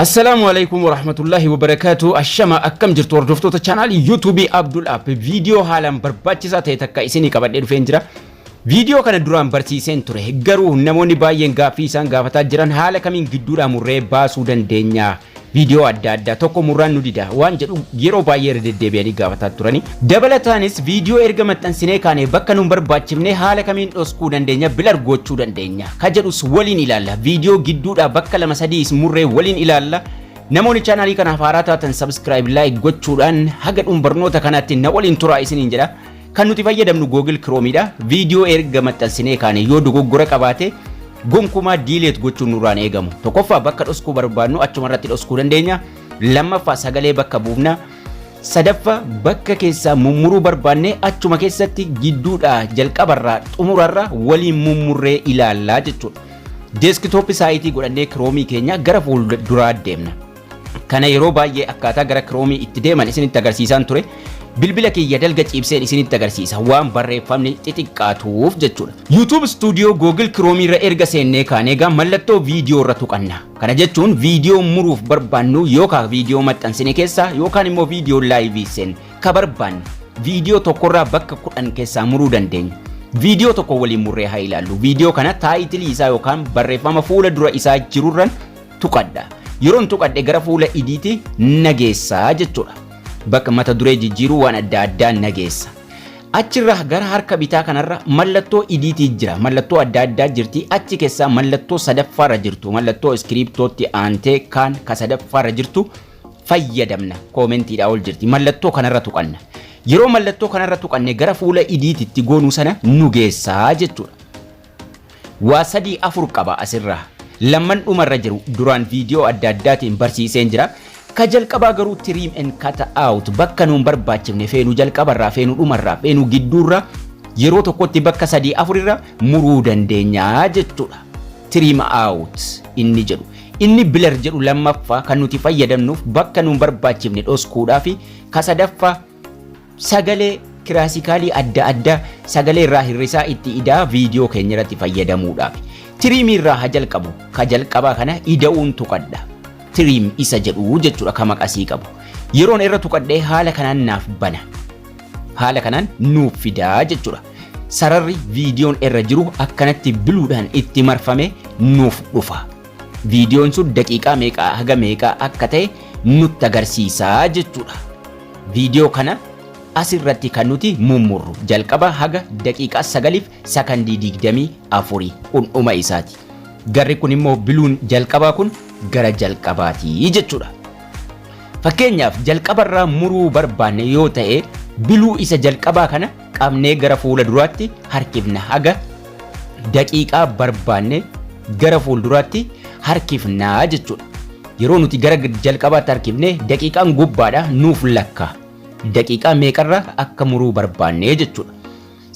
Assalamu alaikum warahmatullahi wabarakatuh. Ashama akkam jirtu hordoftoota channel YouTube Abdul App video haalan barbaachisaa ta'e takka isinii qabadhee dhufeen jira. Video kana duraan barsiiseen ture garuu namoonni baay'een gaaffii isaan gaafataa jiran haala kamiin gidduudhaa murree baasuu dandeenya. Video adda addaa tokko murraan nu dida waan jedhu yeroo baay'ee deddeebi'anii gaafataa turani. Dabalataanis video erga maxxansinee kaanee bakka nu barbaachifne haala kamiin dhoskuu dandeenya bilar gochuu dandeenya. Ka jedhus waliin ilaalla. Video gidduudhaa bakka 2-3 murree waliin ilaalla. Namoonni channelii kanaaf haaraa taatan subscribe like gochuudhaan haga barnoota kanaatti na waliin turaa isiniin jedha. Kan nuti fayyadamnu Google Chrome dha. Video erga maxxansinee kaanee yoo dogoggora qabaate gonkumaa delete gochuun nurraan eegamu. Tokkoffaa bakka dhoskuu barbaadnu achuma irratti dhoskuu dandeenya. Lammaffaa sagalee bakka buufna. Sadaffaa bakka keessaa mummuruu barbaanne achuma keessatti gidduudhaa jalqabarraa xumurarraa waliin mummurree ilaallaa jechuudha. Desktop saayitii godhannee Chrome keenya gara fuulduraa deemna. Kana yeroo baay'ee akkaataa gara Chrome itti deeman isinitti agarsiisaan ture. Bilbila kiyya dalga ciibseen isinitti agarsiisa waan barreeffamni xixiqqaatuuf jechuudha. YouTube Studio Google Chrome irra erga seennee kaanee gaa mallattoo viidiyoo irra tuqanna. Kana jechuun viidiyoo muruuf barbaannu yookaan viidiyoo maxxansine keessaa yookaan immoo viidiyoo live seen ka barbaanne viidiyoo tokkorraa bakka 10 keessaa muruu dandeenya. Viidiyoo tokko waliin murree haa ilaallu. Viidiyoo kana taayitilii isaa yookaan barreeffama fuula dura isaa jirurran tuqadha. Yeroon tuqadhe gara fuula idiitii nageessaa jechuudha. Bakka mata duree jijjiiruu waan adda addaa nageessa. Achirra gara harka bitaa kanarra mallattoo idiitii jira. Mallattoo adda addaa jirti. Achi keessaa mallattoo sadaffaarra jirtu. Mallattoo iskiriiptootti aantee kan ka sadaffaarra jirtu fayyadamna. Koomentiidhaa ol jirti. Mallattoo kanarra tuqanna. Yeroo mallattoo kanarra tuqanne gara fuula idiititti goonuu sana nu geessaa jechuudha. Waa 3-4 qaba asirraa. Lamman dhumarra jiru duraan viidiyoo adda addaatiin barsiiseen jira. Ka jalqabaa garuu trim and cut out bakka nuun barbaachifne feenuu jalqabarraa feenuu dhumarraa feenuu gidduurraa yeroo tokkotti bakka 3-4 irra muruu dandeenyaa jechuudha. Trim out inni jedhu. Inni blur jedhu lammaffaa kan nuti fayyadamnuuf bakka nuun barbaachifne dhoskuudhaa fi ka sadaffaa sagalee kiraasikaalii adda addaa sagalee irraa hirrisaa itti idaa viidiyoo keenya irratti fayyadamuudhaaf. Trim irraa haa jalqabu. Ka jalqabaa kana ida'uun tuqadha. Trim isa jedhu jechuudha ka maqasii qabu. Yeroon irra tuqadhee haala kanaan naaf bana. Haala kanaan nuuf fidaa jechuudha. Sararri viidiyoon irra jiru akkanatti biluudhaan itti marfame nuuf dhufa. Viidiyoon sun daqiiqaa meeqaa haga meeqaa akka ta'e nutti agarsiisaa jechuudha. Viidiyoo kana asirratti kan nuti mummurru jalqaba haga daqiiqaa 9 sakandii 24 kun dhuma isaati. Garri kun immoo biluun jalqabaa kun gara jalqabaatii jechuudha. Fakkeenyaaf jalqabarraa muruu barbaanne yoo ta'e biluu isa jalqabaa kana qabnee gara fuula duraatti harkifna haga daqiiqaa barbaanne gara fuulduraatti harkifnaa jechuudha. Yeroo nuti gara jalqabaatti harkifne daqiiqaan gubbaadha nuuf lakka. Daqiiqaa meeqarraa akka muruu barbaanne jechuudha.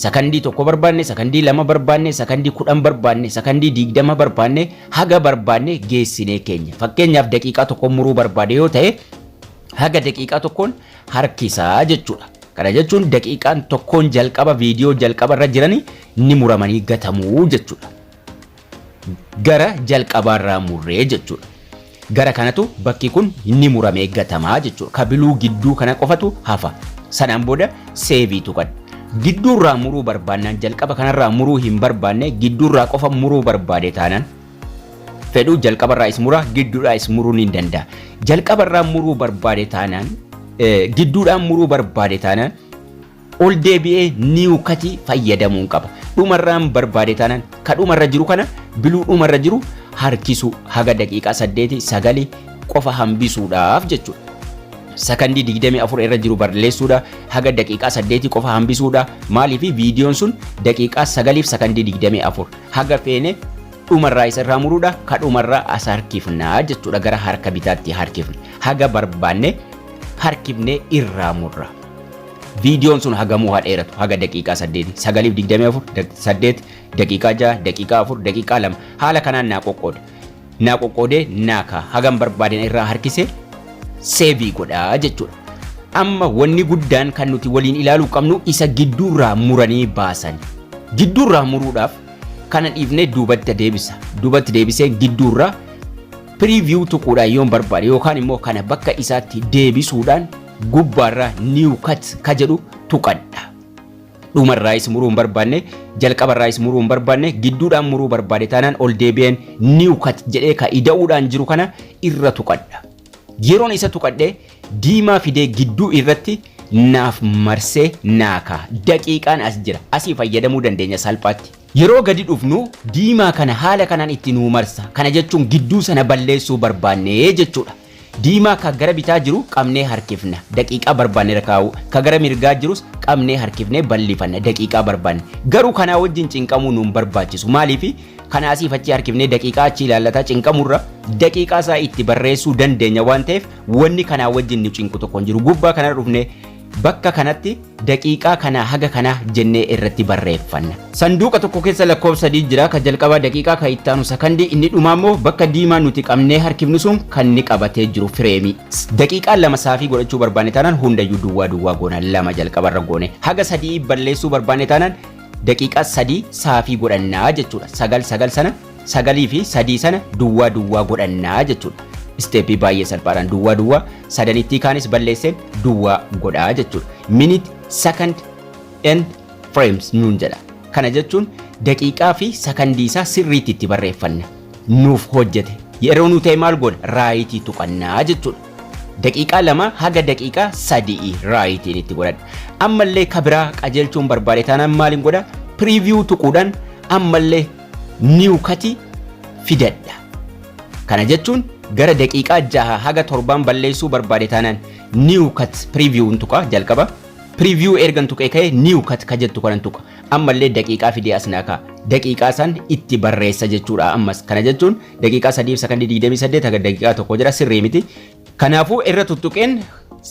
Sakandii 1 barbaanne, sakandii 2 barbaanne, sakandii 10 barbaanne, sakandii 20 barbaanne haga barbaanne geessinee keenya. Fakkeenyaaf daqiiqaa 1 muruu barbaade yoo ta'e haga daqiiqaa 1 harkisaa jechuudha. Kana jechuun daqiiqaan 1 jalqaba viidiyoo jalqabarra jiranii ni muramanii gatamuu jechuudha. Gara jalqabarraa murree jechuudha. Gara kanatu bakki kun ni muramee gatamaa jechuudha. Kabiluu gidduu kana qofatu hafa. Sanaan booda seevii tuqadha. Gidduurraa muruu barbaannaan jalqaba kanarraa muruu hin barbaanne gidduurraa qofa muruu barbaade taanaan fedhuu jalqabarraa is muraa gidduudhaa is muruun hin danda'a. Jalqabarraa muruu barbaade taanaan gidduudhaan muruu barbaade taanaan ol deebi'ee niiw katii fayyadamuun qaba. Dhumarraan barbaade taanaan ka dhumarra jiru kana biluu dhumarra jiru harkisu haga daqiiqaa 8-9 qofa hambisuudhaaf jechuudha. Sakandii 24 irra jiru barreessuudha haga daqiiqaa 8 qofa hambisuudha. Maaliif viidiyoon sun daqiiqaa 9 sakandii 24 haga feene dhumarraa isarraa muruudha ka dhumarraa as harkifnaa jechuudha. Gara harka bitaatti harkifne haga barbaanne harkifne irraa murra. Viidiyoon sun hagamuu haa dheeratu haga daqiiqaa 8 9:24 8 daqiiqaa 6 daqiiqaa 4 daqiiqaa 2 haala kanaan naa qoqqoodee naaka hagam barbaadeen irraa harkise seevii godhaa jechuudha. Amma wanni guddaan kan nuti waliin ilaaluu qabnu isa gidduurraa muranii baasan. Gidduurraa muruudhaaf kana dhiifnee duubatti deebisa. Duubatti deebisee gidduurraa preview tuquudhaan yoon barbaade yookaan immoo kana bakka isaatti deebisuudhaan gubbaarraa new cut ka jedhu tuqadha. Dhumarraayis muruu hin barbaanne jalqabarraayis muruu hin barbaanne gidduudhaan muruu barbaade taanaan ol deebi'een new cut jedhee ka ida'uudhaan jiru kana irra tuqadha. Yeroon isa tuqadhee diimaa fidee gidduu irratti naaf marsee naaka daqiiqaan as jira asii fayyadamuu dandeenya salphaatti. Yeroo gadi dhufnu diimaa kana haala kanaan itti nuu marsa. Kana jechuun gidduu sana balleessuu barbaanne jechuudha. Diimaa ka gara bitaa jiru qabnee harkifna daqiiqaa barbaanne rakkaa'u ka gara mirgaa jirus qabnee harkifnee bal'ifanna daqiiqaa barbaanne garuu kanaa wajjin cinqamuu nuun barbaachisu maaliif kana asii fachi harkifnee daqiiqaa achi ilaallataa cinqamurra daqiiqaa isaa itti barreessuu dandeenya waan ta'eef wanni kanaa wajjin nu cinqu tokko hin jiru gubbaa kana dhufne bakka kanatti daqiiqaa kana haga kana jennee irratti barreeffanna. Sanduuqa tokko keessa lakkoofsa 3 jira ka jalqabaa daqiiqaa ka ittaanu sakandii inni dhumaa immoo bakka diimaa nuti qabnee harkifnu sun kan ni qabatee jiru fireemii. Daqiiqaa 2 saafii godhachuu barbaanne taanaan hundayyuu duwwaa goona 2 jalqabarra goone haga 3 balleessuu barbaanne taanaan daqiiqaa 3 saafii godhannaa jechuudha. 9 sana 9 fi 3 sana duwwaa godhannaa jechuudha. Steepii baay'ee salphaadhaan duwwaa sadanitti kaanis balleesseen duwwaa godhaa jechuudha. Minute, second and frames nuun jedha. Kana jechuun daqiiqaa fi sakandii isaa sirriitti itti barreeffanna. Nuuf hojjete. Yeroo nu ta'e maal goona? Raayitii tuqannaa jechuudha. Daqiiqaa 2 haga daqiiqaa 3 raayitiin itti godhadha. Ammallee kabiraa qajeelchuun barbaade taanaan maaliin godha? Preview tuquudhaan ammallee new cut fidadha. Kana jechuun gara daqiiqaa 6 haga 7 balleessuu barbaade taanaan new cut preview tuqa jalqaba preview ergan tuqee ka'e new cut ka jettu kanan tuqa ammallee daqiiqaa fidee asnaa ka'a daqiiqaa san itti barreessa jechuudha ammas kana jechuun daqiiqaa 3 sekondii 28 haga daqiiqaa 1 jira sirrii miti kanaafuu irra tuttuqeen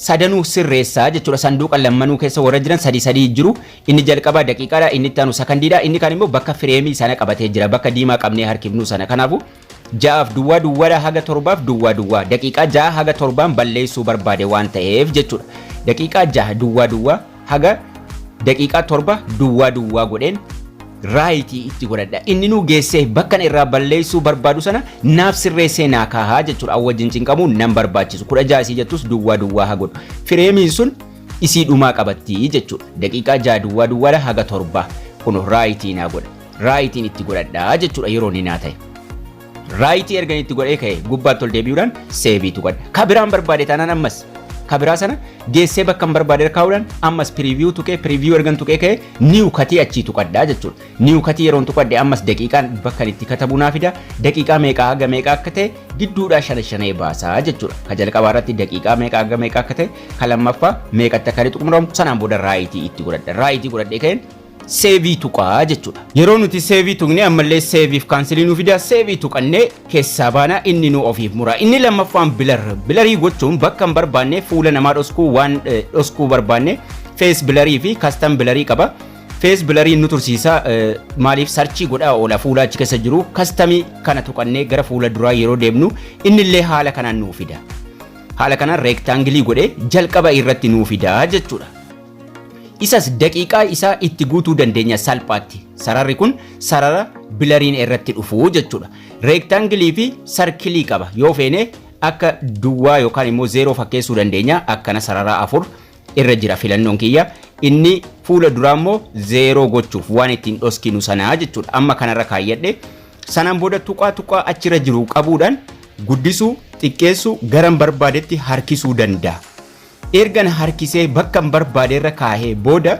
sadanuu sirreessaa jechuudha sanduuqa lammanuu keessa warra jiran sadii jiru inni jalqabaa daqiiqaadha inni itti aanu sekondiidha inni kaan immoo bakka fireemii sana qabatee jira bakka diimaa qabnee harkifnu sana kanaafuu jaaf duwwaa haga 7 duwwaa daqiiqaa 6 haga 7 balleessuu barbaade waan ta'eef jechuudha daqiiqaa 6 duwwaa haga daqiiqaa 7 duwwaa godheen raayitii itti godhadha inni nu geessee bakka irraa balleessuu barbaadu sana naaf sirreessee naa kaahaa jechuudha wajjin cinqamuu nan barbaachisu 16 isii jettus duwwaa haa godhu fireemiin sun isii dhumaa qabatti jechuudha daqiiqaa 6 duwwaa haga 7 kun raayitii naa godha raayitiin itti godhadha jechuudha yeroo ni naa ta'e raayitii ergan itti godhee ka'e gubbaatti ol deebi'uudhaan seeviitu godha kabiraan barbaade taanaan ammas kabiraa sana geessee bakka barbaade kaa'uudhaan ammas preview tuqee preview ergan tuqee ka'e new cut achii tuqadhaa jechuudha new cut yeroon tuqadhe ammas daqiiqaan bakka itti katabu naa fida daqiiqaa meeqa haga meeqa akka ta'e gidduudhaa shanee baasaa jechuudha ka jalqabaa irratti daqiiqaa meeqa haga meeqa akka ta'e ka lammaffaa meeqatti akka xumuramu sanaan booda raayitii itti godhadha raayitii godhadhee ka'een seevii tuqaa jechuudha yeroo nuti seevii tuqne ammallee seeviif kaansilii nu fida seevii tuqannee keessaa baanaa inni nu ofiif mura inni lammaffaan bilarii gochuun bakka hin barbaanne fuula namaa dhoskuu waan dhoskuu barbaanne fees bilarii fi kastam bilarii qaba fees bilarii nu tursiisa maaliif sarchii godhaa oola fuula achi keessa jiru kastamii kana tuqannee gara fuula duraa yeroo deemnu innillee haala kanaan nuu fida haala kanaan reektaangilii godhee jalqaba irratti nuu fida jechuudha isas daqiiqaa isaa itti guutuu dandeenya salphaatti sararri kun sarara bilariin irratti dhufu jechuudha reektaangilii fi sarkilii qaba yoo feene akka duwwaa yookaan immoo 0 fakkeessuu dandeenya akkana sarara 4 irra jira filannoon kiyya inni fuula duraa immoo 0 gochuuf waan ittiin dhoskinu sanaa jechuudha amma kanarra kaayyadhe sanaan booda tuqaa achirra jiru qabuudhaan guddisuu xiqqeessuu garan barbaadetti harkisuu danda'a ergan harkisee bakka barbaadeerra kaahee booda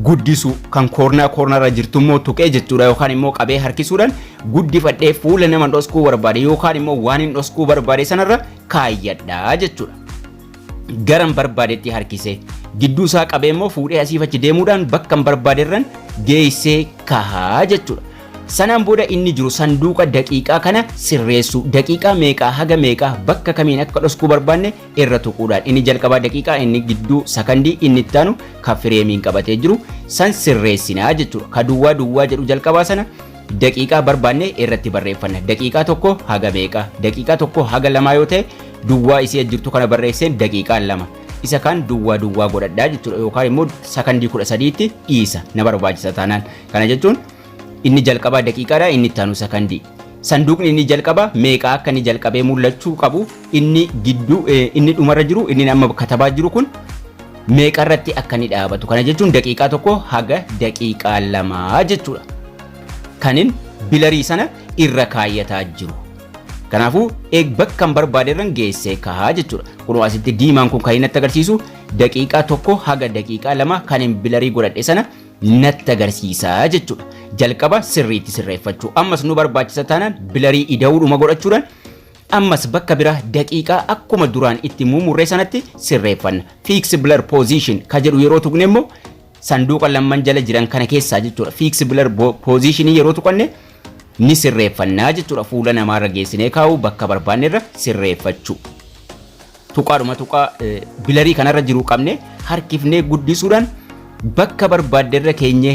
guddisuu kan koornarra jirtu immoo tuqee jechuudha yookaan immoo qabee harkisuudhaan guddifadhee fuula nama dhoskuu barbaade yookaan immoo waan hin dhoskuu barbaade sanarra kaayyadhaa jechuudha garan barbaadetti harkisee gidduu isaa qabee immoo fuudhee asiif achi deemuudhaan bakka barbaadeerran geessee kahaa jechuudha sanaan booda inni jiru sanduuqa daqiiqaa kana sirreessu daqiiqaa meeqaa haga meeqaa bakka kamiin akka dhoskuu barbaanne irra tuquudhaan inni jalqabaa daqiiqaa inni gidduu sakandii inni ittaanu ka fireemiin qabatee jiru san sirreessinaa jechuudha ka duwwaa jedhu jalqabaa sana daqiiqaa barbaanne irratti barreeffanna daqiiqaa tokko haga meeqaa daqiiqaa tokko haga lamaa yoo ta'e duwwaa isii jirtu kana barreesseen daqiiqaa 2 isa kan duwwaa godhadhaa jechuudha yookaan immoo sakandii 13tti dhiisa na barbaachisa taanaan kana jechuun inni jalqabaa daqiiqaadha inni ittaanu sakandii sanduuqni inni jalqaba meeqa akka inni jalqabee mul'achuu qabu inni gidduu inni dhumarra jiru inni amma katabaa jiru kun meeqa irratti akka inni dhaabatu kana jechuun daqiiqaa tokko haga daqiiqaa 2 jechuudha kanin bilarii sana irra kaayyataa jiru kanaafuu bakka barbaade irraan geessee kaa'aa jechuudha kun asitti diimaan kun kan inni agarsiisu daqiiqaa tokko haga daqiiqaa 2 kanin bilarii godhadhe sana natti agarsiisaa jechuudha jalqaba sirriitti sirreeffachuu ammas nu barbaachisa taanaan bilarii ida'uudhuma godhachuudhaan ammas bakka bira daqiiqaa akkuma duraan itti muumurree sanatti sirreeffanna fix blur position ka jedhu yeroo tuqne immoo sanduuqa lamman jala jiran kana keessaa jechuudha fix blur position yeroo tuqanne ni sirreeffannaa jechuudha fuula namaarra geessinee kaa'u bakka barbaannerra sirreeffachuu tuqaadhuma tuqaa bilarii kanarra jiru qabne harkifnee guddisuudhaan bakka barbaadderra keenye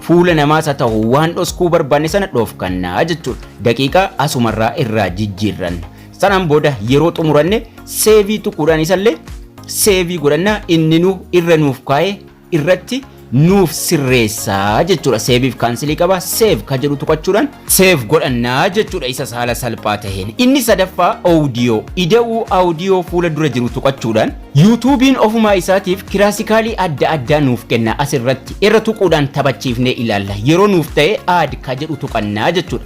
fuula namaas haa ta'u waan dhoskuu barbaanne sana dhoofkannaa jechuudha daqiiqaa asumarraa irraa jijjiirran sanaan booda yeroo xumuranne seevii tuquudhaan isallee seevii godhannaa inni nu irra nuuf kaa'ee irratti nuuf sirreessaa jechuudha seeviif kaansilii qaba seev ka jedhu tuqachuudhaan seev godhannaa jechuudha isa haala salphaa taheen inni sadaffaa audio ida'uu audio fuula dura jiru tuqachuudhaan yuutuubiin ofumaa isaatiif kiraasikaalii adda addaa nuuf kenna asirratti irra tuquudhaan taphachiifnee ilaalla yeroo nuuf ta'e aad ka jedhu tuqannaa jechuudha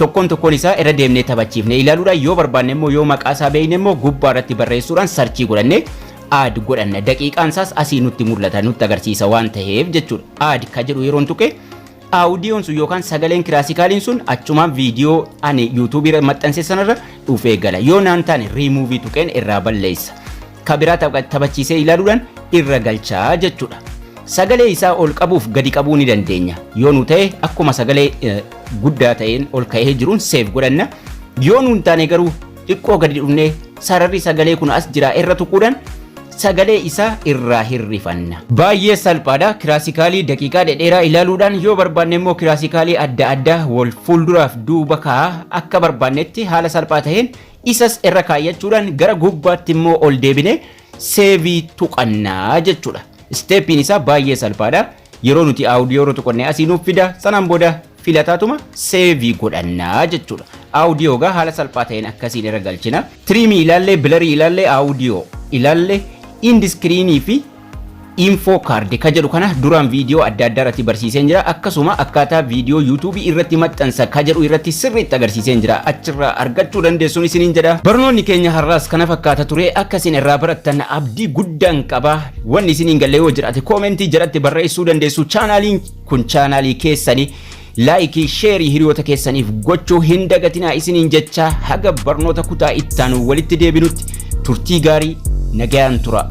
tokkoon tokkoon isaa irra deemnee taphachiifnee ilaaluudhaan yoo barbaanne immoo yoo maqaa isaa beekne immoo gubbaa irratti barreessuudhaan sarchii godhannee aad godhanna daqiiqaan isaas asii nutti mul'ata nutti agarsiisa waan ta'eef jechuudha aad ka jedhu yeroon tuqe audiyoon sun yookaan sagaleen kiraasikaaliin sun achumaan viidiyoo ani yuutuubii irra maxxanse sanarra dhufee gala yoo naan taane riimuuvii tuqeen irraa balleessa ka biraa taphachiisee ilaaluudhaan irra galchaa jechuudha sagalee isaa ol qabuuf gadi qabuu ni dandeenya yoo nu ta'e akkuma sagalee guddaa ta'een ol ka'ee jiruun seef godhanna yoo nuun taane garuu xiqqoo gadi dhufnee sararri sagalee kun as jira irra tuquudhaan sagalee isaa irraa hirrifanna baay'ee salphaadha kiraasikaalii daqiiqaa dheeraa ilaaluudhaan yoo barbaanne immoo kiraasikaalii adda addaa wal fuulduraaf duuba kaa'aa akka barbaannetti haala salphaa taheen isas irra kaayyachuudhaan gara gubbaatti immoo ol deebine seevii tuqannaa jechuudha steeppiin isaa baay'ee salphaadha yeroo nuti audiyoo tuqannee asii nuuf fida sanaan booda filataatuma seevii godhannaa jechuudha audiyoo gaa haala salphaa taheen akkasiin irra galchina tiriimii ilaallee bilarii ilaallee audiyoo ilaallee indiskiriinii fi info kaardi ka jedhu kana duraan viidiyoo adda addaa irratti barsiiseen jira akkasuma akkaataa viidiyoo yuutuubii irratti maxxansa ka jedhu irratti sirriitti agarsiiseen jira achirraa argachuu dandeessuun isiniin jedha barnoonni keenya har'aas kana fakkaata ture akkasiin irraa barattan abdii guddaan qaba wanni isiniin galle yoo jiraate koomentii jalatti barreessuu dandeessu chaanaaliin kun chaanaalii keessanii laayikii sheerii hiriyoota keessaniif gochuu hin dagatinaa isiniin jecha haga barnoota kutaa ittaanu walitti deebinutti turtii gaarii nagayaan tura